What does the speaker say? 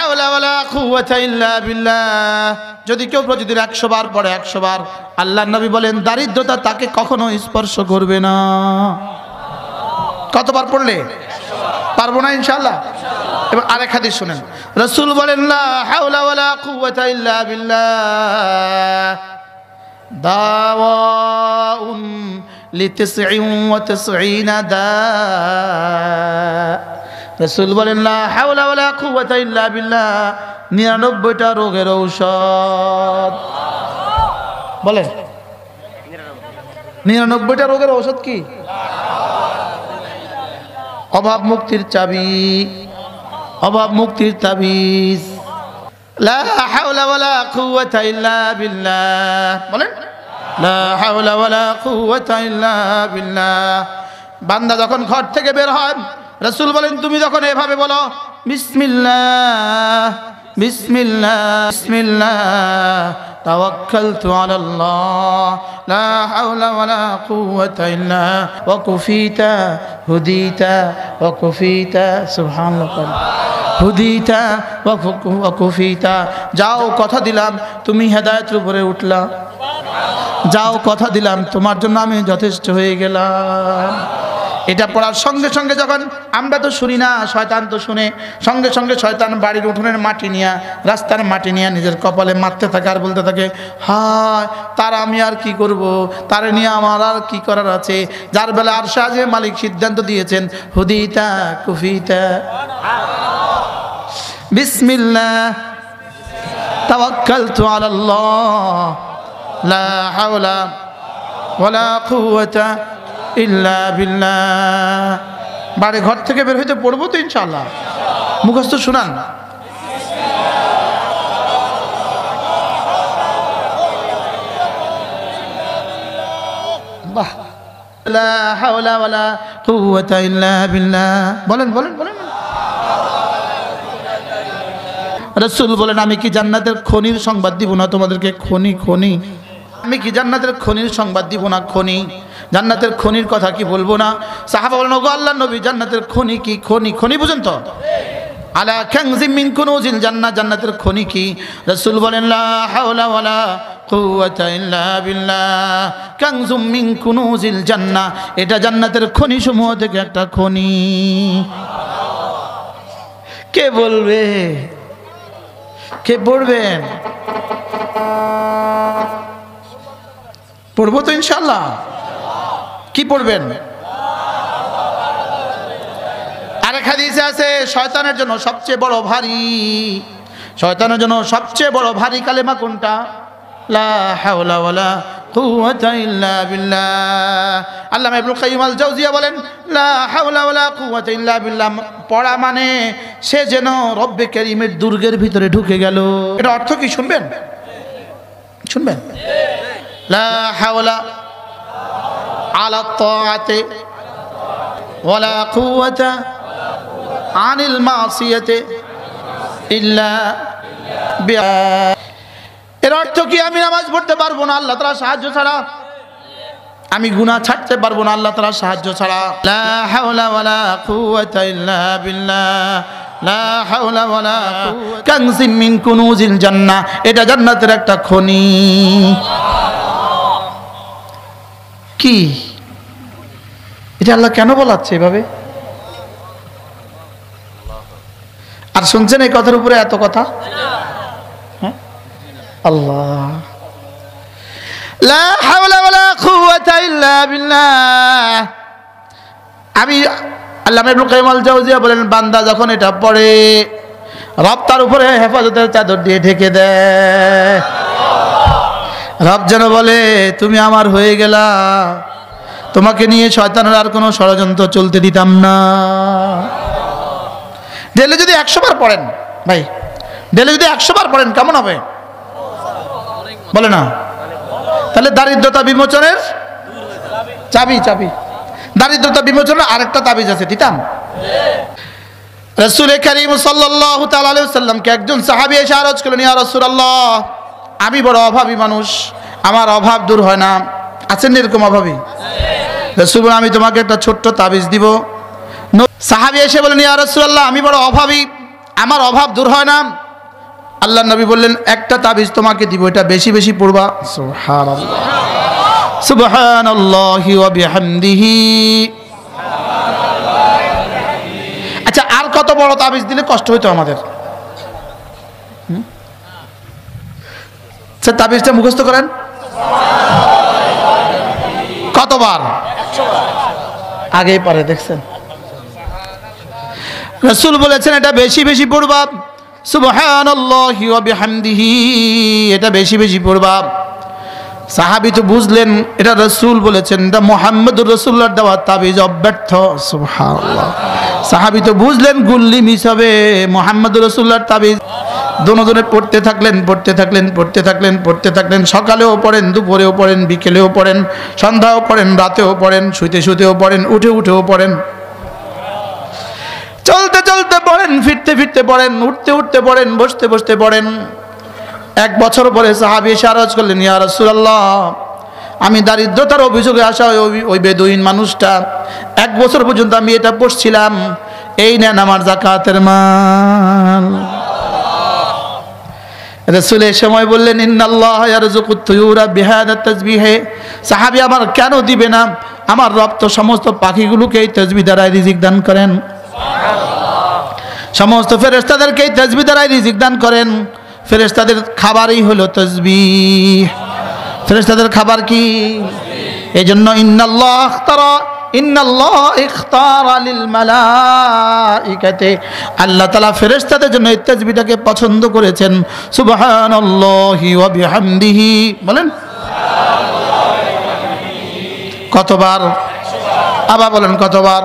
হাওলা ওয়ালা কুওয়াতা ইল্লা বিল্লাহ যদি কেউ প্রতিদিন 100 বার পড়ে 100 বার আল্লাহর নবী বলেন দারিদ্রতা তাকে কখনো স্পর্শ করবে না। কতবার পড়লে? 100 পারবো না ইনশাআল্লাহ। এবার আরেক হাদিস শুনেন, রাসূল বলেন লা হাওলা ওয়ালা কুওয়াতা ইল্লা বিল্লাহ দাওয়াউন লিতিসঈনা দা। রাসূল বলেন লা হাওলা ওয়ালা কুওয়াতা ইল্লা বিল্লাহ 99টা রোগের ঔষধ। বলেন 99টা রোগের ঔষধ কি? অভাব মুক্তির চাবি, অভাব মুক্তির তাবিজ। লা হাওলা ওয়ালা কুওয়াতা ইল্লা বিল্লাহ বলেন লা হাওলা ওয়ালা কুওয়াতা ইল্লা বিল্লাহ। বান্দা যখন ঘর থেকে বের হয় রাসূল বলেন তুমি যখন এভাবে বলো বিসমিল্লাহ বিসমিল্লাহ বিসমিল্লাহ তাওয়াক্কালতু আলাল্লাহ লা হাওলা ওয়ালা কুওয়াতা ইল্লা ওয়া কুফিতা হুদিতা ওয়া কুফিতা সুবহানাল্লাহ হুদিতা ওয়া কুফিতা। যাও কথা দিলাম তুমি হেদায়েতের উপরে উঠলা, যাও কথা দিলাম তোমার জন্য আমি যথেষ্ট হয়ে গেলাম। এটা পড়ার সঙ্গে সঙ্গে যখন আমরা তো শুনি না, শয়তান তো শুনে, সঙ্গে সঙ্গে শয়তান বাড়ির উঠোনের মাটি নিয়ে রাস্তার মাটি নিয়ে নিজের কপালে মারতে থাকে আর বলতে থাকে হায় তার আমি আর কি করব, তারে নিয়ে আমার আর কি করার আছে। যার বেলা আরশে আজিমের মালিক সিদ্ধান্ত দিয়েছেন হুদিতা কুফিতা বিসমিল্লাহ তাওয়াক্কালতু আলাল্লাহ লা হাওলা ওয়ালা কুওয়াতা ইল্লা বিল্লাহ। বাড়ি ঘর থেকে বের হইতে পড়বো তো ইনশাআল্লাহ। মুখস্থ শুনান বাহ লা হাওলা ওয়ালা কুওয়াতা ইল্লা বিল্লাহ। বলেন বলেন বলেন। রাসূল বলেন আমি কি জান্নাতের খনির সংবাদ দিব না তোমাদেরকে? খনি খনি আমি কি জান্নাতের খনির সংবাদ দিব না? খনি জান্নাতের খনির কথা কি বলবো না? সাহাবা বলেন ওগো আল্লাহর নবী জান্নাতের খনি কি? খনি খনি বুঝেন তো? আলা কানজিম মিন কুনুজিল জান্নাহ জান্নাতের খনি কি? রাসূল বলেন লা হাওলা ওয়ালা কুওয়াতা ইল্লা বিল্লাহ কানজুম মিন কুনুজিল জান্নাহ এটা জান্নাতের খনি সমূহ থেকে একটা খনি। কে বলবে? কে পড়বেন? পড়বো তো ইনশাআল্লাহ। কি পড়বেন? আরেক হাদিসে আছে শয়তানের জন্য সবচেয়ে বড় ভারী, শয়তানের জন্য সবচেয়ে বড় ভারী কালেমা কোনটা? লা হাওলা ওয়ালা কুওয়াতা ইল্লা বিল্লাহ। আল্লামা ইবনুল কাইয়্যিম আল জাওজিয়া বলেন লা হাওলা ওয়ালা কুওয়াতা ইল্লা বিল্লাহ পড়া মানে সে যেন রব্বে কারীমের দুর্গের ভিতরে ঢুকে গেল। এটা অর্থ কি শুনবেন? শুনবেন? লা হাওলা আলা তাআতি ওয়ালা কুওয়াতা আনিল মাসিয়াতি ইল্লা বিল্লাহ। এর অর্থ কি আমি নামাজ পড়তে পারবো না আল্লাহ তাআলার সাহায্য ছাড়া, আমি গুনাহ ছাড়তে পারবো না আল্লাহ তাআলার সাহায্য ছাড়া। লা হাওলা ওয়ালা কুওয়াতা ইল্লা বিল্লাহ লা হাওলা ওয়ালা কুওয়াতা কানজিম মিন কুনুজিল জান্নাহ এটা জান্নাতের একটা খনি। কি এটা আল্লাহ কেন বলাচ্ছে এভাবে? আর শুনছেন এই কথার উপরে এত কথা? হ্যাঁ আল্লাহ লা হাওলা ওয়ালা কুওয়াতা ইল্লা বিল্লাহ। আমি আল্লামা ইবনুল কাইয়্যিম আল জাওজিয়া বলেন বান্দা যখন এটা পড়ে রব তার উপরে হেফাজতের চাদর দিয়ে ঢেকে দেয়। রব যেন বলে তুমি আমার হয়ে গেলা, তোমাকে নিয়ে শয়তানের আর কোনো ষড়যন্ত্র চলতে দিতাম না। ডেলে যদি 100 বার পড়েন ভাই, ডেলে যদি 100 বার পড়েন কেমন হবে বলে না? তাহলে দারিদ্রতা বিমোচনের চাবি, চাবি দারিদ্রতা বিমোচনের আরেকটা তাবিজ আছে, দিতাম। রাসূল কারীম সাল্লাল্লাহু তাআলা আলাইহি ওয়াসাল্লামকে একজন সাহাবী এসে আরজ করলেন ইয়া রাসূলুল্লাহ আমি বড় অভাবী মানুষ, আমার অভাব দূর হয় না। আছেন এরকম অভাবী? রাসূল বলেন আমি তোমাকে একটা ছোট্ট তাবিজ দিব। সাহাবী এসে বলেন ইয়া রাসূলুল্লাহ আমি বড় অভাবী, আমার অভাব দূর হয় না। আল্লাহ নবী বললেন একটা তাবিজ তোমাকে দিব, এটা বেশি বেশি পড়বা। সুবহানাল্লাহ সুবহানাল্লাহি ওয়া বিহামদিহি। আচ্ছা, আর কত বড় তাবিজ দিলে কষ্ট হইতো আমাদের? স্যার তাবিজটা মুখস্থ করেন কতবার? আগেই পারে, দেখছেন? রাসূল বলেছেন এটা বেশি বেশি পড়বা। সুবহানাল্লাহি ওয়া বিহামদিহি, এটা বেশি বেশি পড়বা। সাহাবী তো বুঝলেন এটা রাসূল বলেছেন, এটা মুহাম্মদুর রাসূলুল্লাহর দেওয়া তাবিজ অব্যর্থ। সুবহানাল্লাহ। সাহাবী তো বুঝলেন গুল্লি মিস হবে, মুহাম্মদুর রাসূলুল্লাহর তাবিজ। দুজনে পড়তে থাকলেন, পড়তে থাকলেন, পড়তে থাকলেন, পড়তে থাকলেন। সকালেও পড়েন, দুপুরেও পড়েন, বিকেলেও পড়েন, সন্ধ্যাও পড়েন, রাতেও পড়েন, শুইতে শুইতেও পড়েন, উঠে উঠেও পড়েন, চলতে চলতে পড়েন, ফিরতে ফিরতে পড়েন, উঠতে উঠতে পড়েন, বসতে বসতে পড়েন। এক বছর পরে সাহাবী এসে আরজ করলেন, ইয়া রাসূলুল্লাহ, আমি দারিদ্রতার অভিযোগে আসা ওই বেদুইন মানুষটা, এক বছর পর্যন্ত আমি এটা পড়ছিলাম, এই নেন আমার যাকাতের মাল। রাসূল এই সময় বললেন, ইন্নাল্লাহ ইয়ারযুকুত তুয়ুরা বিহাদা তাসবিহে। সাহাবী আমার কেন দিবে না? আমার রব তো সমস্ত পাখিগুলোকে এই তাসবিহ দ্বারা রিজিক দান করেন, সমস্ত ফেরেশতাদেরকে এই তাসবিহ দ্বারা রিজিক দান করেন। ফেরেশতাদের খাবারই হলো তাসবিহ। ফেরেশতাদের খাবার কি? এজন্য ইন্নাল্লাহ ইখতারা লিল মালাইকাতি, আল্লাহ তাআলা ফেরেশতাদের জন্য এই তাসবিহটাকে পছন্দ করেছেন। সুবহানাল্লাহি ওয়া বিহামদিহি, বলেন কতবার? আবার বলেন কতবার?